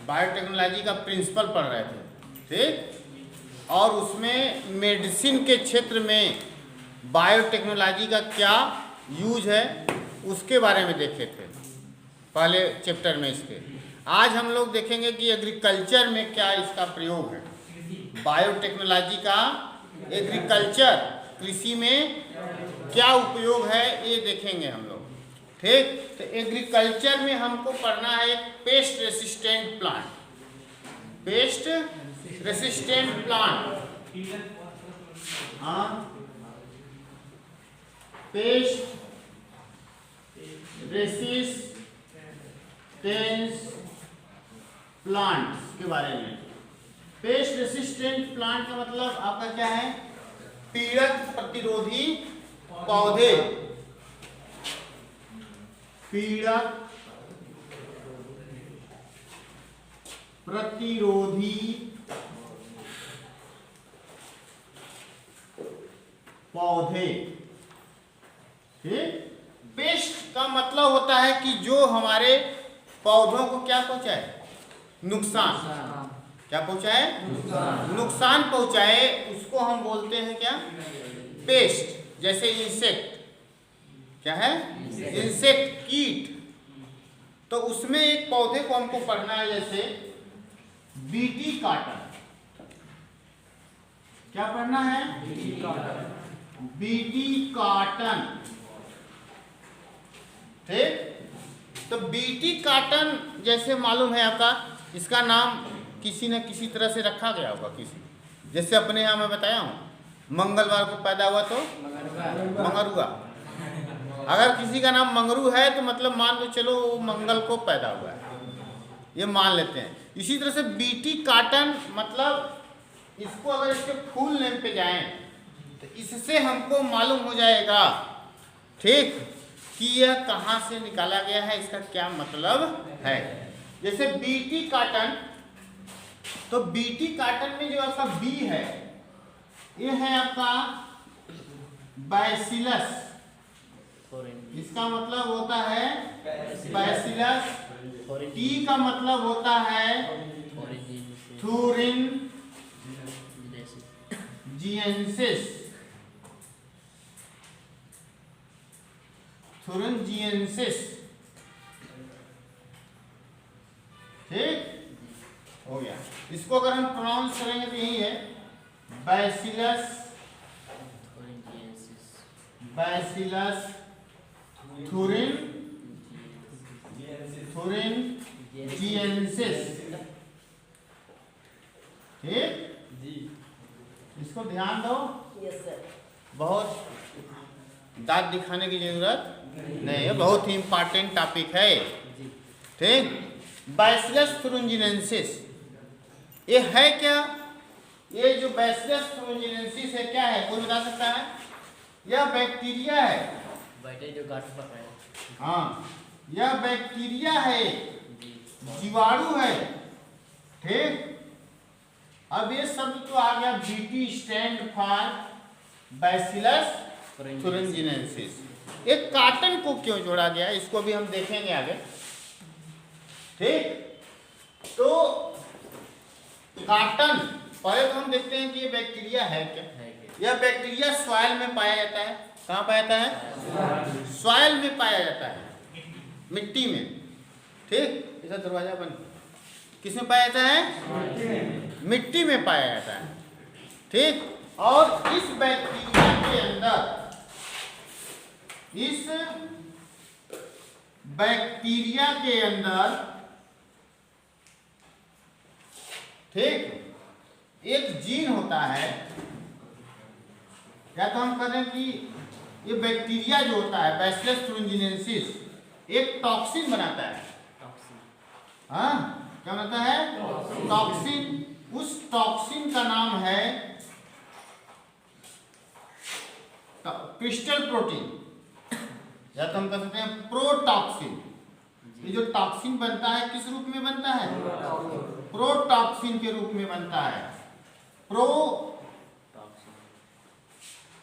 Biotechnology का principal पढ़ रहे थे, ठीक। और उसमें मेडिसिन के क्षेत्र में बायोटेक्नोलॉजी का क्या यूज है उसके बारे में देखे थे पहले चैप्टर में इसके। आज हम लोग देखेंगे कि एग्रीकल्चर में क्या इसका प्रयोग है, बायोटेक्नोलॉजी का एग्रीकल्चर कृषि में क्या उपयोग है ये देखेंगे हम लोग, ठीक। तो एग्रीकल्चर में हमको पढ़ना है एक paste resistant plant, paste resistant plant, हाँ, पेस्ट रेसिस्टेंस प्लांट्स के बारे में। पेस्ट रेसिस्टेंट प्लांट का मतलब आपका क्या है, पीड़क प्रतिरोधी पौधे, पीड़क प्रतिरोधी पौधे, ठीक। पेस्ट का मतलब होता है कि जो हमारे पौधों को क्या पहुंचाए, नुकसान, क्या पहुंचाए, नुकसान पहुंचाए, उसको हम बोलते हैं क्या, पेस्ट। जैसे इंसेक्ट, क्या है, इंसेक्ट, कीट। तो उसमें एक पौधे को हमको पढ़ना है, जैसे बीटी कॉटन, क्या पढ़ना है, बीटी कॉटन, ठीक। तो बीटी कॉटन जैसे मालूम है आपका, इसका नाम किसी न किसी तरह से रखा गया होगा किसी, जैसे अपने यहाँ मैं बताया हूँ मंगलवार को पैदा हुआ तो मंगरुआ, अगर किसी का नाम मंगरू है तो मतलब मान लो चलो वो मंगल को पैदा हुआ है, ये मान लेते हैं। इसी तरह से बीटी कॉटन मतलब इसको अगर इसके फुल नेम पे जाएं तो इससे हमको मालूम हो जाएगा, ठीक, कि यह कहाँ से निकाला गया है, इसका क्या मतलब है। जैसे बीटी कॉटन, तो बीटी कॉटन में जो आपका बी है ये है आपका बैसिलस, इसका मतलब होता है बैसिलस। टी का मतलब होता है थूरिन जिएंसिस, थूरिन जिएंसिस, ठीक हो गया। इसको अगर हम प्रोनाउंस करेंगे तो यही है बैसिलस, बैसिलस थूरिन, थूरिन जिएंसिस, ठीक। इसको ध्यान दो, यस सर, बहुत दांत दिखाने की जरूरत नहीं है, बहुत ही इंपॉर्टेंट टॉपिक है, ठीक। बैसिलस थुरिंजिनेंसिस ये है क्या, ये जो बैसिलस थुरिंजिनेंसिस है क्या है, कोई बता सकता है? यह बैक्टीरिया है, बैठे जो गाठ पर है, हाँ, यह बैक्टीरिया है, जीवाणु है, ठीक। अब ये शब्द तो आ गया, बीटी स्टैंड फॉर बैसिलस थुरिंजिनेंसिस। एक कॉटन को क्यों जोड़ा गया इसको भी हम देखेंगे आगे, ठीक। तो कॉटन पहले तो हम देखते हैं कि ये बैक्टीरिया है क्या, यह बैक्टीरिया सॉइल में पाया जाता है, कहाँ पाया जाता है, सॉइल में पाया जाता है, मिट्टी में, ठीक। ऐसा दरवाजा बंद, किस में पाया जाता है, मिट्टी में पाया जाता है, ठीक। और इस बैक्टीरिया के अंदर, इस बैक्टीरिया के अंदर, ठीक, एक जीन होता है, या तो हम करें कि ये बैक्टीरिया जो होता है बैसिलस थुरिंजिनेंसिस एक टॉक्सिन बनाता है, हाँ, क्या बनाता है, टॉक्सिन। उस टॉक्सिन का नाम है क्रिस्टल प्रोटीन, या तो हम कह सकते हैं प्रोटॉक्सिन। ये जो टॉक्सिन बनता है किस रूप में बनता है, प्रोटॉक्सिन के रूप में बनता है।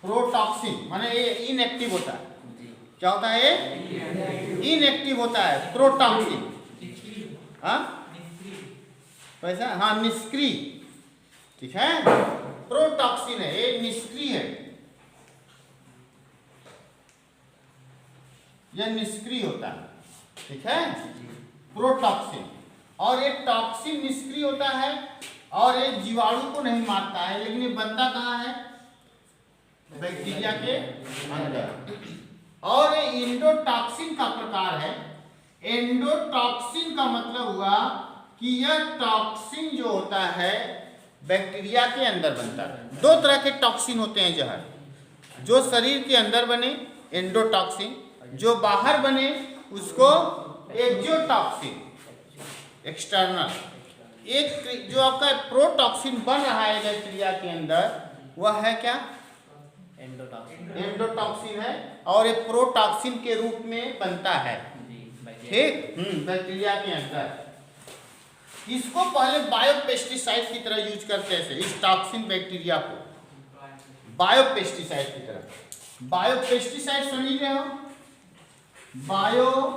प्रोटॉक्सिन माने ये इनएक्टिव होता है, क्या होता है, इनएक्टिव होता है प्रोटॉक्सिन, हाँ, पैसा, हाँ निष्क्रिय, ठीक है। प्रोटॉक्सिन है, ये निष्क्रिय है, यह निष्क्रिय होता है, ठीक है, प्रोटॉक्सिन। और ये टॉक्सिन निष्क्रिय होता है और ये जीवाणु को नहीं मारता है, लेकिन ये बनता कहाँ है, बैक्टीरिया के अंदर। और ये एंडोटॉक्सिन का प्रकार है। एंडोटॉक्सिन का मतलब हुआ कि यह टॉक्सिन जो होता है बैक्टीरिया के अंदर बनता है। दो तरह के टॉक्सिन होते हैं जहर, जो शरीर के अंदर बने एंडोटॉक्सिन, जो बाहर बने उसको एक्सोटॉक्सिन, एक्सटर्नल। एक जो आपका प्रोटॉक्सिन बन रहा है बैक्टीरिया के अंदर वह है क्या, एंडोटॉक्सिन है, और ये प्रोटॉक्सिन के रूप में बनता है, ठीक, बैक्टीरिया के अंदर। इसको पहले बायोपेस्टिसाइड की तरह यूज करते थे, इस टॉक्सिन बैक्टीरिया को बायोपेस्टिसाइड की तरह। बायोपेस्टिसाइड समझ रहे हो, बायोपेस्टिसाइड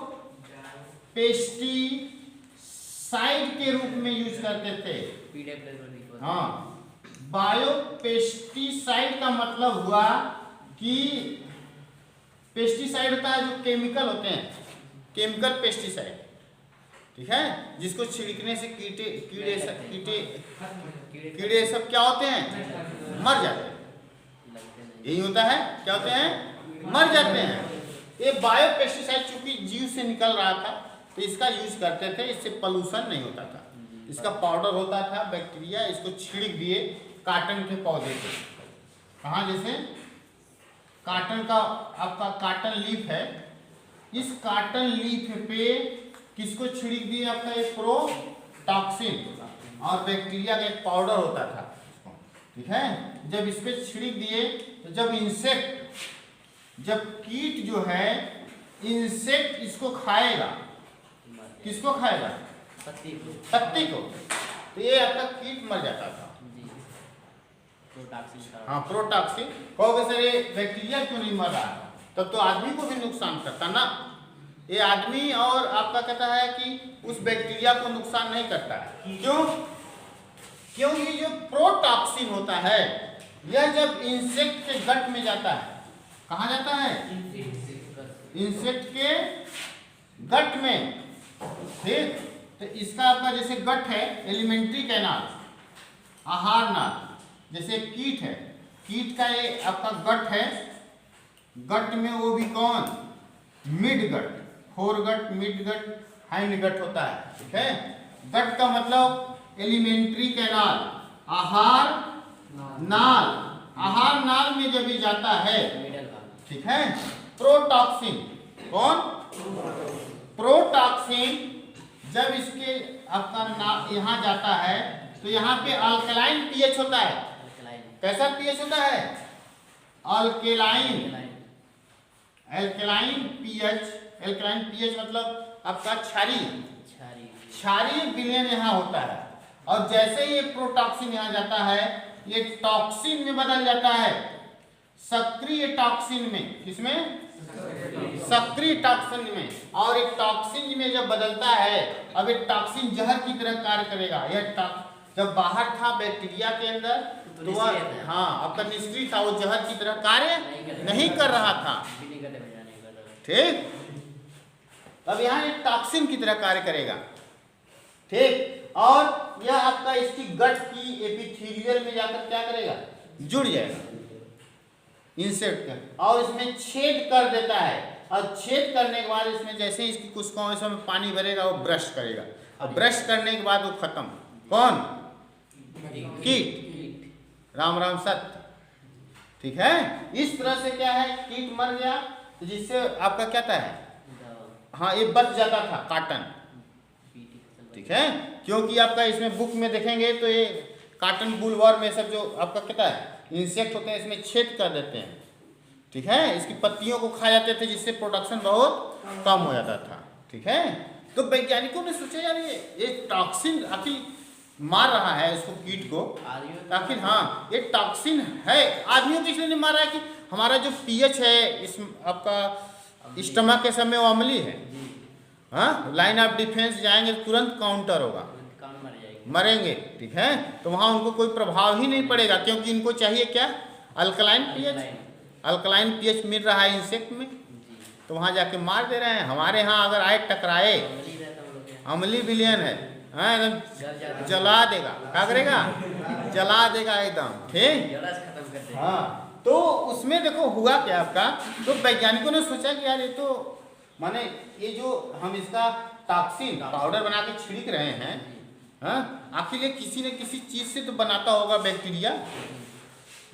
के रूप में यूज करते थे। हाँ, बायोपेस्टिसाइड का मतलब हुआ कि पेस्टिसाइड होता है जो केमिकल होते हैं, केमिकल पेस्टिसाइड, ठीक है, जिसको छिड़कने से कीड़े सब क्या होते हैं, मर जाते हैं। यही होता है, क्या होते हैं, मर जाते हैं। ये बायोपेस्टिसाइड चूंकि जीव से निकल रहा था तो इसका यूज करते थे, इससे पोल्यूशन नहीं होता था। इसका पाउडर होता था बैक्टीरिया, इसको छिड़क दिए काटन के पौधे पे, कहाँ, जैसे काटन का आपका काटन लीफ है, इस काटन लीफ पे किसको छिड़क दिए, आपका एक प्रोटॉक्सिन और बैक्टीरिया का एक पाउडर होता था, ठीक है। जब इस पे छिड़क दिए तो जब इंसेक्ट, जब कीट जो है इंसेक्ट इसको खाएगा, किसको खाएगा, पत्ती को, तो ये आपका कीट मर जाता था। हाँ, प्रोटॉक्सिन। कहोगे सर ये बैक्टीरिया क्यों नहीं मर रहा, तब तो आदमी को भी नुकसान करता ना। ये आदमी और आपका कहता है कि उस बैक्टीरिया को नुकसान नहीं करता है, क्यों, क्योंकि जो प्रोटॉक्सिन होता है यह जब इंसेक्ट के गट में जाता है, कहाँ जाता है, इंसेक्ट के गट में, ठीक। तो इसका आपका जैसे गट है एलिमेंट्री कैनाल, आहार नाल, जैसे कीट है, कीट का ये आपका गट है, गट में वो भी कौन, मिड गट, फोर गट, मिड गट, हाइंड गट होता है, ठीक है। गट का मतलब एलिमेंट्री कैनाल, आहार नाल, आहार नाल में जब ये जाता है, ठीक है। प्रोटॉक्सिन, कौन, प्रोटॉक्सिन जब इसके आपका यहाँ जाता है तो यहाँ पे अल्कलाइन पीएच होता है, कैसा पीएच होता है, alkaline, alkaline pH, alkaline pH मतलब आपका क्षारीय विलयन यहाँ होता है। और जैसे ये प्रोटॉक्सिन यहाँ जाता है ये टॉक्सिन में बदल जाता है, सक्रिय टॉक्सिन में, किसमें, सक्रिय टॉक्सिन में। और एक टॉक्सिन में जब बदलता है, अब एक टॉक्सिन जहर की तरह कार्य करेगा। यह जब बाहर था बैक्टीरिया के अंदर तो वह, हाँ, आपका निष्क्रिय था, वो जहर की तरह कार्य नहीं कर रहा था, ठीक। अब यहाँ एक टॉक्सिन की तरह कार्य करेगा, ठीक। और यह आपका इसकी गट की एपिथेलियल में जाकर क्या करेगा, जुड़ जाएगा इंसेक्ट का, और इसमें छेद कर देता है। और छेद करने के बाद इसमें जैसे इसकी कोशिकाओं में पानी भरेगा वो ब्रश करेगा, और ब्रश करने के बाद वो खत्म, कौन, कीट, राम राम सत्य, ठीक है। इस तरह से क्या है, कीट मर गया तो जिससे आपका क्या था है, हाँ, ये बच जाता था काटन, ठीक है। क्योंकि आपका इसमें बुक में देखेंगे तो ये काटन बुलवर्म में सब जो आपका कहता है इंसेक्ट होते हैं इसमें छेद कर देते हैं, ठीक है, इसकी पत्तियों को खा जाते थे जिससे प्रोडक्शन बहुत कम हो जाता था, ठीक है। तो वैज्ञानिकों ने सोचा यार ये टॉक्सिन आखिर मार रहा है इसको, कीट को, आखिर हाँ ये टॉक्सिन है, आदमियों को इसलिए नहीं मार रहा है कि हमारा जो पीएच है इस आपका स्टमक के समय वो अम्लीय है, हाँ, लाइन ऑफ डिफेंस जाएंगे तुरंत काउंटर होगा, मरेंगे। ठीक है, तो वहाँ उनको कोई प्रभाव ही नहीं पड़ेगा, क्योंकि इनको चाहिए क्या, अल्कलाइन पीएच। अल्कलाइन पीएच मिल रहा है इंसेक्ट में, तो वहाँ जाके मार दे रहे हैं। हमारे यहाँ अगर आए टकराए, अम्लीय विलयन है, एकदम जला देगा, क्या करेगा, जला देगा एकदम। ठीक, हाँ। तो उसमें देखो हुआ क्या आपका, तो वैज्ञानिकों ने सोचा कि यार ये तो माने ये जो हम इसका टॉक्सिन पाउडर बना के छिड़क रहे हैं, हाँ, आखिर ये किसी न किसी चीज से तो बनाता होगा बैक्टीरिया।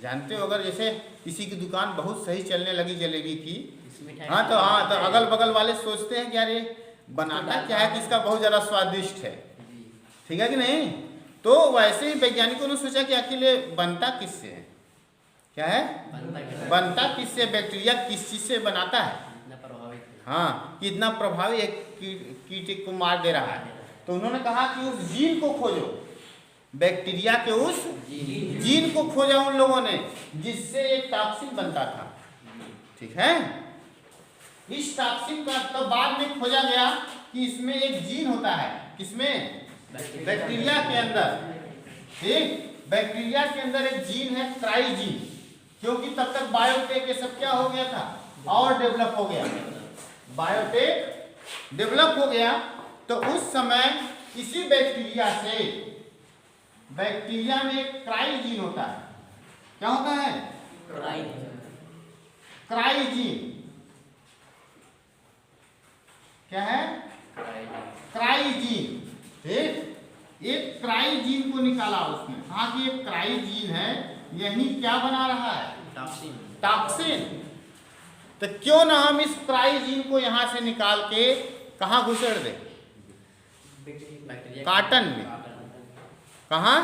जानते हो, अगर जैसे किसी की दुकान बहुत सही चलने लगी जलेबी की, हाँ, तो अगल बगल वाले सोचते हैं कि यार ये बनाता क्या है कि इसका बहुत ज़्यादा स्वादिष्ट है। ठीक है कि नहीं। तो वैसे ही वैज्ञानिकों ने सोचा कि आखिर ये बनता किससे है, क्या है, बनता किससे, बैक्टीरिया किस चीज़ से बनाता है, हाँ, कितना प्रभावी एक कीट को मार दे रहा है। तो उन्होंने कहा कि उस जीन को खोजो, बैक्टीरिया के उस जीन को खोजा उन लोगों ने जिससे एक टॉक्सिन बनता था। ठीक है, इस टॉक्सिन का तब बाद में खोजा गया कि इसमें एक जीन होता है, किसमें, बैक्टीरिया के अंदर। ठीक, बैक्टीरिया के अंदर एक जीन है क्राइजीन, क्योंकि तब तक बायोटेक ये सब क्या हो गया था, और डेवलप हो गया, बायोटेक डेवलप हो गया। तो उस समय इसी बैक्टीरिया से, बैक्टीरिया में एक क्राइजीन होता है, क्या होता है, क्राइजीन, क्या है, क्राइजीन। ठीक, एक क्राइजीन को निकाला उसने, कहा कि एक क्राइजीन है, यही क्या बना रहा है, टॉक्सिन। तो क्यों ना हम इस क्राइजीन को यहां से निकाल के कहां घुसेड़ दे, काटन में, कहां,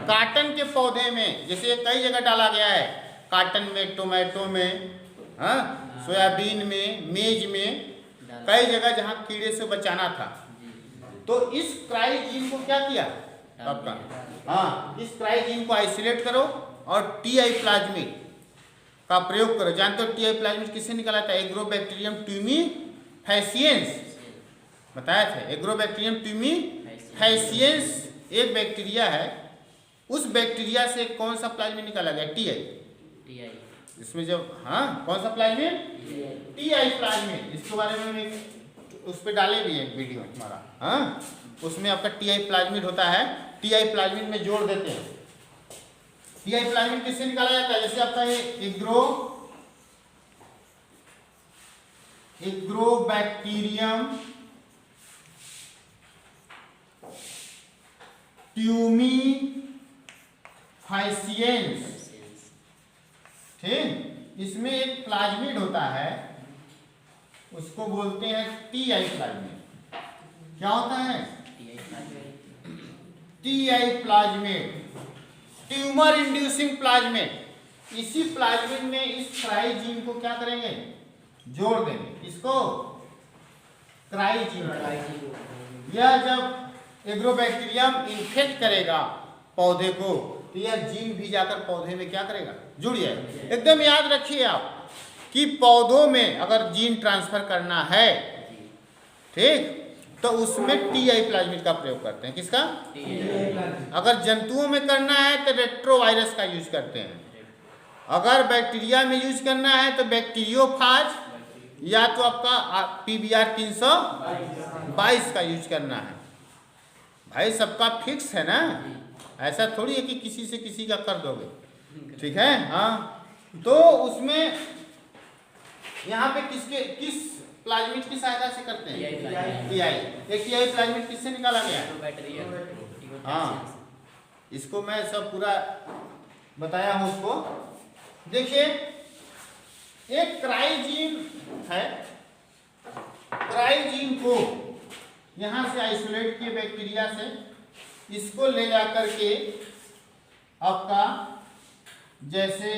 काटन के पौधे में। जैसे कई जगह डाला गया है, काटन में, टोमेटो में, हाँ, सोयाबीन में, मेज में, कई जगह जहां कीड़े से बचाना था। तो इस क्राइजीन को क्या किया आपका, हाँ, इस क्राइजीन को आइसोलेट करो और टीआई प्लाज्मिड का प्रयोग करो। जानते हो टीआई प्लाज्मिड किससे निकाला था, एग्रोबैक्टीरियम ट्यूमीफैसिएंस, बताया था, एग्रोबैक्टीरियम ट्यूमीफैसिएंस एक बैक्टीरिया है, उस बैक्टीरिया से कौन सा प्लाज्मिड निकाला गया, टीआई। इसमें जब, हाँ, कौन सा प्लाज्मिड, टीआई प्लाज्मिड। इसके बारे में उस पर डाले भी है वीडियो हमारा, हाँ, उसमें आपका टीआई प्लाज्मिड होता है। टीआई प्लाज्मिड में जोड़ देते हैं। टीआई प्लाज्मिड किससे निकाला जाता है, जैसे आपका ये एग्रोबैक्टीरियम ट्यूमीफैसिएंस। ठीक, इसमें एक प्लाज्मिड होता है, उसको बोलते हैं टीआई प्लाज्मिड। क्या होता है, TI plasmid, tumour inducing plasmid. इसी प्लाज्मिड में इस क्राइजीन को क्या करेंगे, जोड़ देंगे, इसको क्राइजीन। यह जब एग्रोबैक्टीरियम इन्फेक्ट करेगा पौधे को, तो यह जीन भी जाकर पौधे में क्या करेगा, जुड़ जाएगा। एकदम याद रखिए आप कि पौधों में अगर जीन ट्रांसफर करना है, ठीक, तो उसमें टीआई प्लाज्मिड का प्रयोग करते हैं। किसका, अगर जंतुओं में करना है तो रेट्रोवायरस का यूज करते हैं। अगर बैक्टीरिया में यूज करना है तो बैक्टीरियोफाज या तो आपका पीबीआर 322 का यूज करना है। भाई सबका फिक्स है ना, ऐसा थोड़ी है कि किसी से किसी का कर दोगे। ठीक है, हाँ। तो उसमें यहाँ पे किस प्लाज्मिड की सहायता से करते हैं, टीआई। एक टीआई प्लाज्मिड किससे निकाला गया, हाँ, इसको मैं सब पूरा बताया हूँ उसको। देखिए एक क्राइजीन है, क्राइजीन को यहाँ से आइसोलेट किए बैक्टीरिया से, इसको ले जाकर के आपका जैसे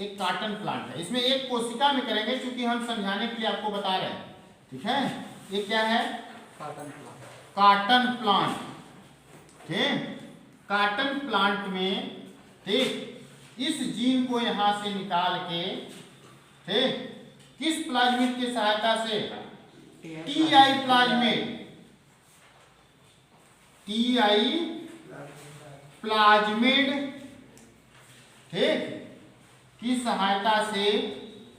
एक काटन प्लांट है, इसमें एक कोशिका में करेंगे क्योंकि हम समझाने के लिए आपको बता रहे हैं। ठीक है, ये क्या है, काटन प्लांट। ठीक, काटन प्लांट में, ठीक, इस जीन को यहां से निकाल के, ठीक, किस प्लाज्मिड की सहायता से, टीआई प्लाज्मिड, TI प्लाज्मिड, ठीक, की सहायता से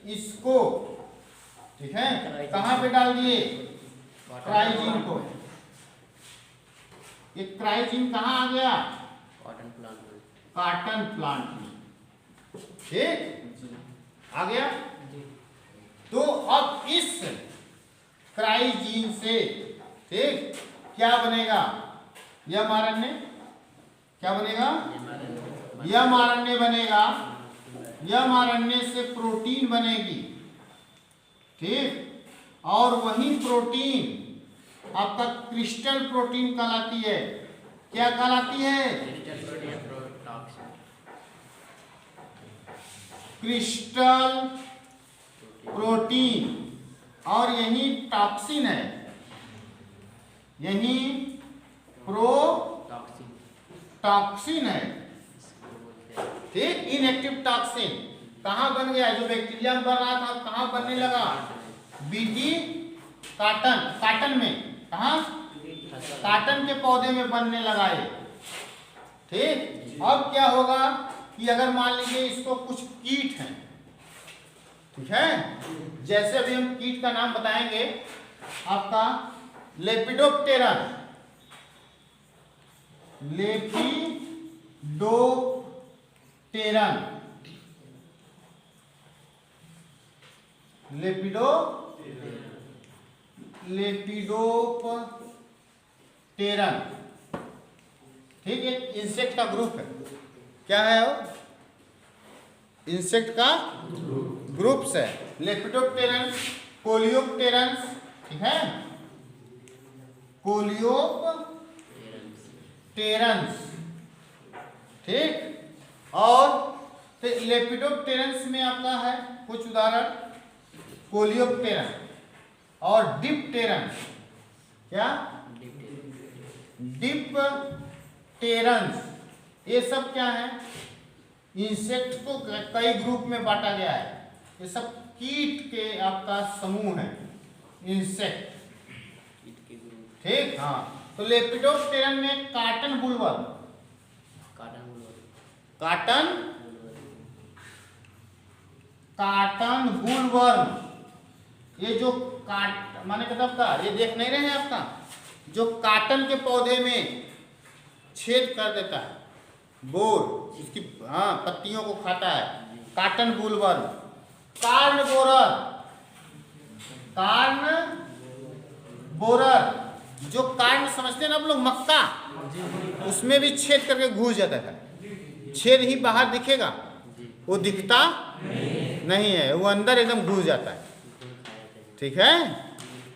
इसको, ठीक है, कहां पे डाल दिए, क्राइजीन को। ये क्राइजीन कहां आ गया, कॉटन प्लांट में। कॉटन प्लांट में, ठीक, आ गया। तो अब इस क्राइजीन से, ठीक, क्या बनेगा, यमआरएनए, क्या बनेगा, यमआरएनए बनेगा। यमआरएनए से प्रोटीन बनेगी, ठीक, और वही प्रोटीन आपका क्रिस्टल प्रोटीन कहलाती है। क्या कहलाती है, क्रिस्टल प्रोटीन, और यही टॉक्सिन है, यही टॉक्सिन है, ठीक, इनएक्टिव टॉक्सिन। कहां बन गया, जो बैक्टीरिया में बन रहा था कहां बनने लगा, बीटी काटन में, कहा, काटन के पौधे में बनने लगा ये, ठीक। अब क्या होगा कि अगर मान लीजिए इसको कुछ कीट हैं, ठीक है, जैसे अभी हम कीट का नाम बताएंगे आपका लेपिडोप्टेरन, लेपिडोप्टेरन, लेपिडोप्टेरन, ठीक, एक इंसेक्ट का ग्रुप है। क्या है वो, इंसेक्ट का ग्रुप्स है, लेपिडोप्टेरन, कोलियोप्टेरन, ठीक है, कोलियोप्टेरन, ठीक। और लेपिडोप्टेरन में आपका है कुछ उदाहरण, कोलियोप्टेरन और डिप्टेरन, क्या, डिप्टेरन, ये सब क्या है, इंसेक्ट को कई ग्रुप में बांटा गया है। ये सब कीट के आपका समूह है, इंसेक्ट, ठीक, हाँ। तो लेपिडोप्टेरन में काटन बुलवर्म, काटन बुलवर्म, ये जो माने मतलब का, ये देख नहीं रहे हैं आपका, जो काटन के पौधे में छेद कर देता है, बोर, इसकी, हाँ, पत्तियों को खाता है, काटन बुलवर्म। कार्न बोरर, जो कार्न समझते हैं ना आप लोग, मक्का, उसमें भी छेद करके घुस जाता है, छेद ही बाहर दिखेगा, वो दिखता नहीं है, वो अंदर एकदम घुस जाता है, ठीक है।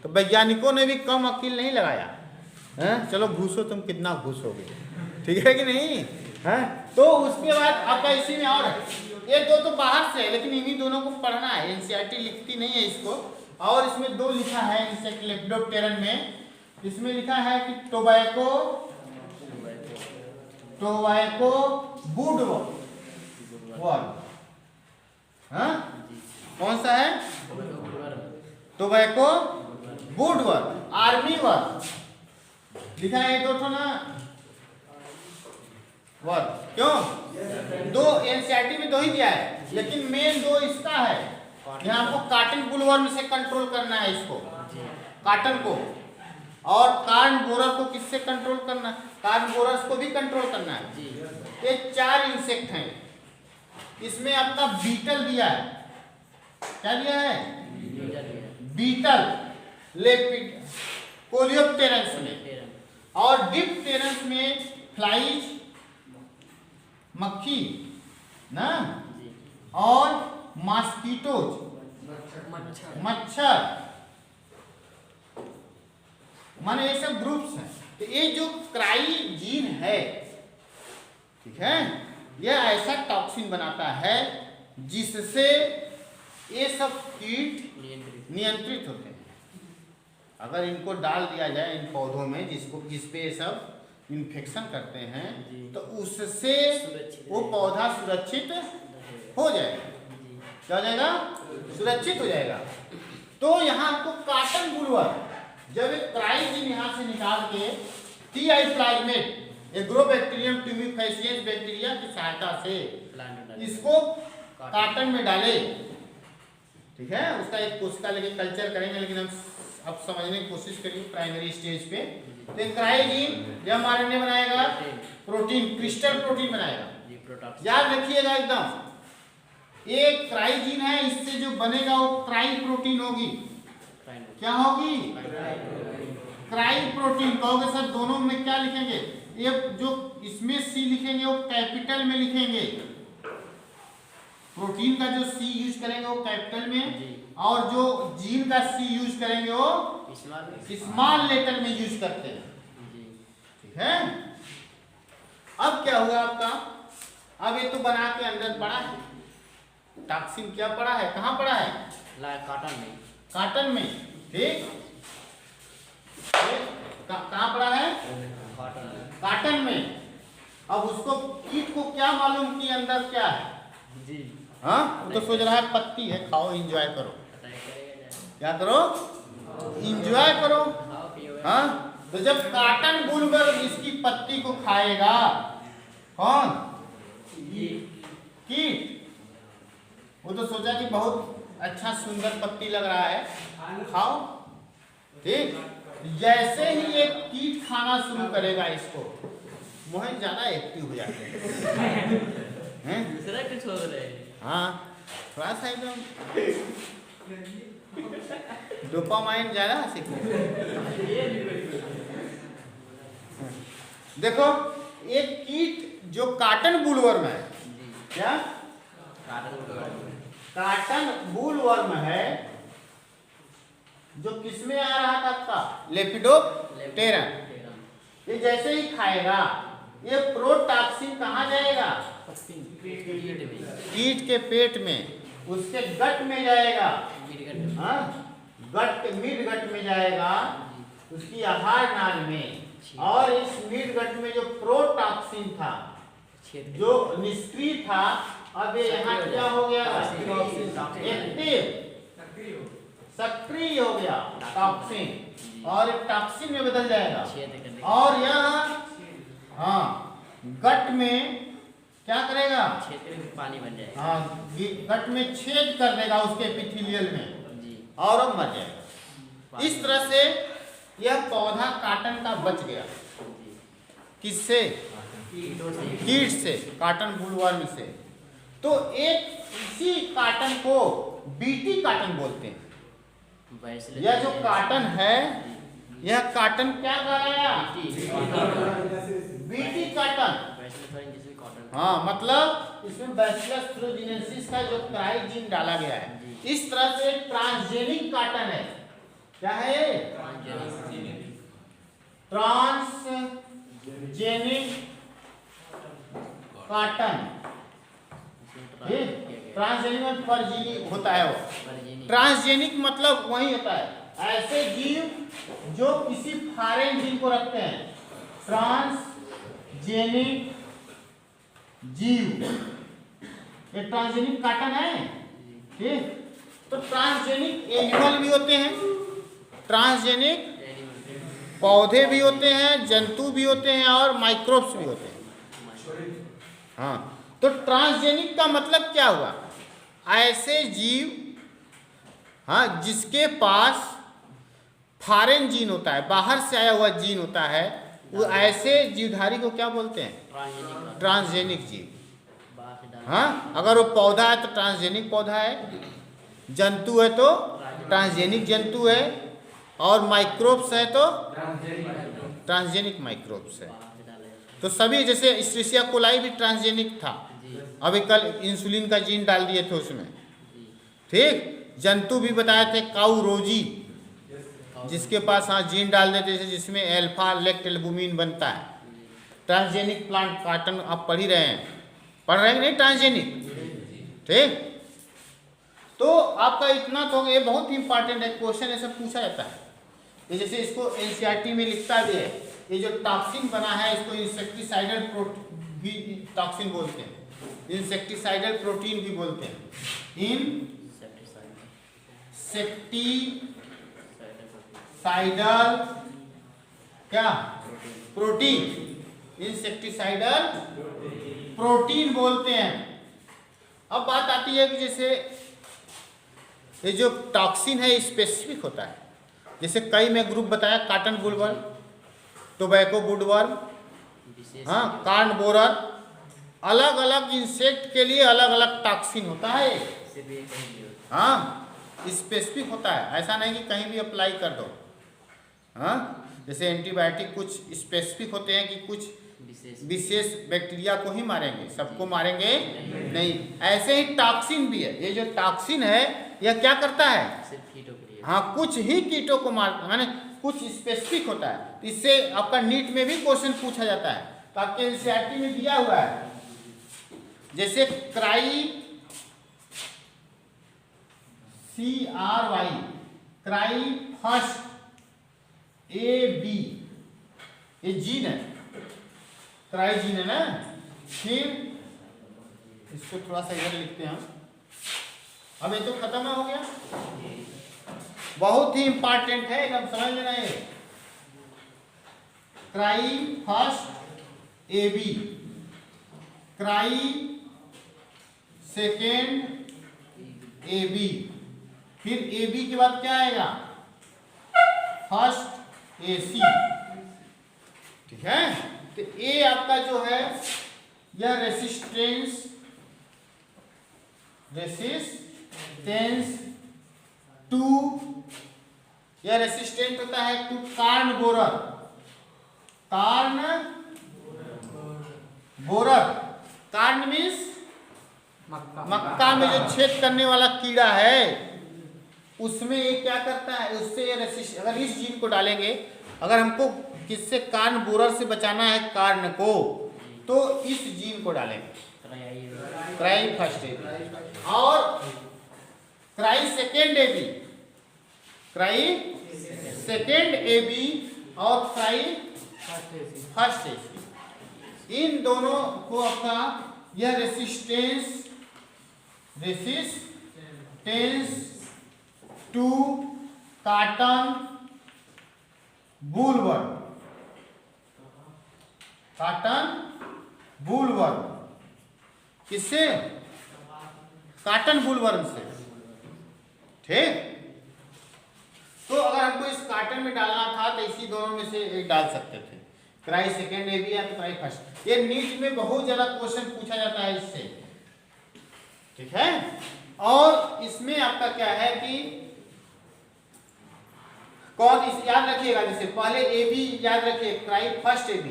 तो वैज्ञानिकों ने भी कम अकील नहीं लगाया है, चलो घुसो, तुम कितना घुसोगे, ठीक है कि नहीं है। तो उसके बाद आपका इसी में और ये दो तो बाहर से है, लेकिन इन्हीं दोनों को पढ़ना है, एनसीईआरटी लिखती नहीं है इसको। और इसमें दो लिखा है इंसेक्ट लेपिडोप्टेरन में, इसमें लिखा है कि टोबैको वुडवर्म, हाँ, कौन सा है, टोबैको वुडवर्म, आर्मी वर्म लिखा है, दो ठो ना वर्म, क्यों, दो एनसीईआरटी में दो ही दिया है, लेकिन मेन दो इसका है। यहाँ आपको काटन बुलवर्म से कंट्रोल करना है इसको, काटन को, और कार्न बोरर को किससे कंट्रोल करना है, कार्न बोरर्स को भी कंट्रोल करना है। ये 4 इंसेक्ट हैं, इसमें आपका बीटल दिया है, क्या दिया है, बीटल, लेपिड, कोलियोप्टेरन में, और डिप्टेरन में फ्लाइज, मक्खी ना, और मॉस्किटोज, मच्छर, माने ये सब ग्रुप्स हैं। तो ये जो क्राइजीन है, ठीक है, यह ऐसा टॉक्सिन बनाता है जिससे ये सब कीट नियंत्रित होते हैं। अगर इनको डाल दिया जाए इन पौधों में, जिस पे ये सब इन्फेक्शन करते हैं, तो उससे वो पौधा सुरक्षित हो जाएगा। क्या हो जाएगा, सुरक्षित हो जाएगा। तो यहाँ आपको काटन बुलवर्म, जब एक क्राइजीन यहाँ से निकाल के T I plasmid Agrobacterium tumefaciens bacteria की सहायता से इसको काटन में डाले। ठीक है, उसका एक कोशिका लेके कल्चर करेंगे, लेकिन हम अब समझने की कोशिश करेंगे प्राइमरी स्टेज पे। तो क्राइजीन एमआरएनए बनाएगा, प्रोटीन क्रिस्टल प्रोटीन बनाएगा। याद रखिएगा एकदम, एक क्राइजीन है, इससे जो बनेगा वो क्राई प्रोटीन होगी। क्या होगी? Cry protein. कहोगे सर दोनों में क्या लिखेंगे? ये जो इसमें सी लिखेंगे वो कैपिटल में लिखेंगे, प्रोटीन का जो सी यूज करेंगे वो कैपिटल में, और जो जीन का सी यूज करेंगे वो स्मॉल लेटर में यूज करते हैं। ठीक है, अब क्या हुआ आपका? अब ये तो बना के अंदर पड़ा है, टॉक्सिन क्या पड़ा है, कहाँ पड़ा है? काटन में। काटन में। ठीक, कहाँ पड़ा है? काटन में। अब उसको कीट को क्या मालूम कि अंदर क्या है? जी हाँ, वो तो सोच रहा है पत्ती है, खाओ एंजॉय करो। क्या करो? एंजॉय करो। हाँ, तो जब काटन बुलवर इसकी पत्ती को खाएगा, कौन? कीट। वो तो सोचा कि बहुत अच्छा सुंदर पत्ती लग रहा है, खाओ। ठीक, जैसे ही एक कीट खाना शुरू करेगा इसको, मोहन ज्यादा एक्टिव हो जाते हैं। दूसरा कुछ हो रहा है। हाँ, थोड़ा सा एकदम डोपामाइन ज्यादा देखो, एक कीट जो काटन बुलवर्म है, क्या काटन बुलवर्म है, जो किसमें आ रहा था आपका? लेपिडोप्टेरन। ये जैसे ही खाएगा, ये प्रोटॉक्सिन कहाँ जाएगा? कीट के पेट में, उसके गट में जाएगा। हाँ, गट मिड गट में जाएगा, उसकी आहार नाल में। और इस मिड गट में जो प्रोटॉक्सिन था, जो निष्क्रिय था, अब ये यहाँ क्या हो गया? एक्टिव, सक्रिय हो गया टॉक्सिन, और टॉक्सिन में बदल जाएगा। और यह हाँ गट में क्या करेगा? क्षेत्र में पानी बन जाएगा। हाँ, गट में छेद कर देगा उसके एपिथेलियल में जी, और अब मर जाएगा। इस तरह से यह पौधा काटन का बच गया। किससे? कीट से, काटन बुलवर्म से। तो एक इसी काटन को बीटी काटन बोलते हैं। यह जो काटन है, यह काटन क्या कहलाया? BT cotton. हाँ, मतलब इसमें बैसिलस थ्रोजिनेसिस का जो क्राइजीन डाला गया है। इस तरह से ट्रांसजेनिक काटन है। क्या है? Transgenic cotton. ट्रांसजेनिक में परजीवी होता है वो। ट्रांसजेनिक मतलब वही होता है, ऐसे जीव जो किसी फॉरेन जीव को रखते हैं, ट्रांसजेनिक जीव। ये ट्रांसजेनिक काटन है। ठीक, तो ट्रांसजेनिक एनिमल भी होते हैं, ट्रांसजेनिक पौधे भी होते हैं, जंतु भी होते हैं, और माइक्रोब्स भी होते हैं। हाँ, तो ट्रांसजेनिक का मतलब क्या हुआ? ऐसे जीव, हाँ, जिसके पास फॉरेन जीन होता है, बाहर से आया हुआ जीन होता है, वो ऐसे जीवधारी को क्या बोलते हैं? ट्रांसजेनिक जीव। हाँ, अगर वो पौधा है तो ट्रांसजेनिक पौधा है, जंतु है तो ट्रांसजेनिक जंतु है, और माइक्रोब्स है तो ट्रांसजेनिक माइक्रोब्स है। तो सभी, जैसे एस्चेरिचिया कोलाई भी ट्रांसजेनिक था, अभी कल इंसुलिन का जीन डाल दिए थे उसमें। ठीक, जंतु भी बताए थे, काऊ रोजी, जिसके पास हाँ जीन डाल देते थे, जिसमें एल्फा लेक्ट एल्बुमिन बनता है। ट्रांसजेनिक प्लांट काटन आप पढ़ ही रहे हैं, पढ़ रहे हैं नहीं? ट्रांसजेनिक। ठीक, तो आपका इतना तो ये बहुत इंपॉर्टेंट है, क्वेश्चन ऐसा पूछा जाता है। ये जैसे इसको एनसीईआरटी में लिखता भी है, ये जो टॉक्सिन बना है इसको इंसेक्टिसाइडल भी टॉक्सिन बोलते हैं, इंसेक्टिसाइडल प्रोटीन भी बोलते हैं। इंसेक्टिसाइडल क्या प्रोटीन, इंसेक्टिसाइडल प्रोटीन बोलते हैं। अब बात आती है कि जैसे ये जो टॉक्सिन है स्पेसिफिक होता है, जैसे कई में ग्रुप बताया, काटन बुलवर्म, टोबैको वुडवर्म, विशेष हाँ, कार्न बोरर, अलग अलग इंसेक्ट के लिए अलग अलग टॉक्सिन होता है। से भी कहीं भी होता हाँ, स्पेसिफिक होता है, ऐसा नहीं कि कहीं भी अप्लाई कर दो। हाँ, जैसे एंटीबायोटिक कुछ स्पेसिफिक होते हैं कि कुछ है, विशेष विशेष बैक्टीरिया को ही मारेंगे, सबको मारेंगे नहीं। ऐसे ही टॉक्सिन भी है, ये जो टॉक्सिन है यह क्या करता है, सिर्फ कीटों के लिए। हाँ, कुछ ही कीटों को मार, माने कुछ स्पेसिफिक होता है। इससे आपका नीट में भी क्वेश्चन पूछा जाता है, तो आपके एनसीईआरटी में दिया हुआ है, जैसे CRY, क्राई फर्स्ट AB, ये जीन है, क्राई जीन है ना। फिर इसको थोड़ा सा इधर लिखते हैं। अब ये तो खत्म हो गया, बहुत ही इंपॉर्टेंट है, एकदम समझ लेना है। Cry first AB, cry second AB, फिर AB के बाद क्या आएगा, फर्स्ट AC, ठीक है। तो ए आपका जो है यह रेसिस्टेंस टू, यह रेसिस्टेंट होता है to corn borer, corn borer, corn means मक्का में जो छेद करने वाला कीड़ा है, उसमें ये क्या करता है, उससे रेसिस्ट, अगर इस जीन को डालेंगे, अगर हमको किससे, कार्न बोरर से बचाना है कार्न को, तो इस जीन को डालेंगे, क्राई फर्स्ट AB, और cry second AB, cry second AB और क्राई फर्स्ट AC, इन दोनों को आपका यह resistance to cotton bollworm, cotton bollworm, किससे, काटन बुलवर्म से, ठीक। तो अगर हमको इस काटन में डालना था तो इसी दोनों में से एक डाल सकते थे, क्राई सेकेंड AB या तो क्राई फर्स्ट। ये नीट में बहुत ज्यादा क्वेश्चन पूछा जाता है इससे, ठीक है। और इसमें आपका क्या है कि कौन, इस याद रखिएगा, जैसे पहले AB याद रखिए, क्राई फर्स्ट AB,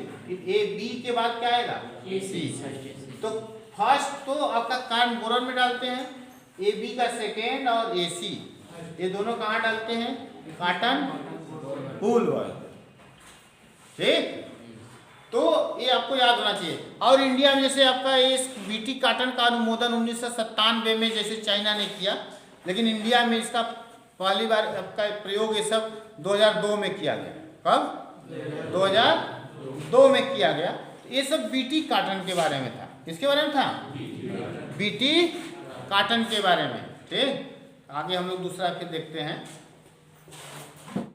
AB के बाद क्या आएगा, AC, तो फर्स्ट तो आपका कार्न बोरर में डालते हैं, AB का सेकेंड और AC, ये दोनों कहाँ डालते हैं, काटन बुलवर्म, ठीक। तो ये आपको याद होना चाहिए। और इंडिया में जैसे आपका ये BT काटन का अनुमोदन 1997 में जैसे चाइना ने किया, लेकिन इंडिया में इसका पहली बार आपका प्रयोग ये सब 2002 में किया गया। कब, 2002 में किया गया। ये सब BT काटन के बारे में था, किसके बारे में था, BT काटन के बारे में, ठीक। आगे हम लोग दूसरा फिर देखते हैं।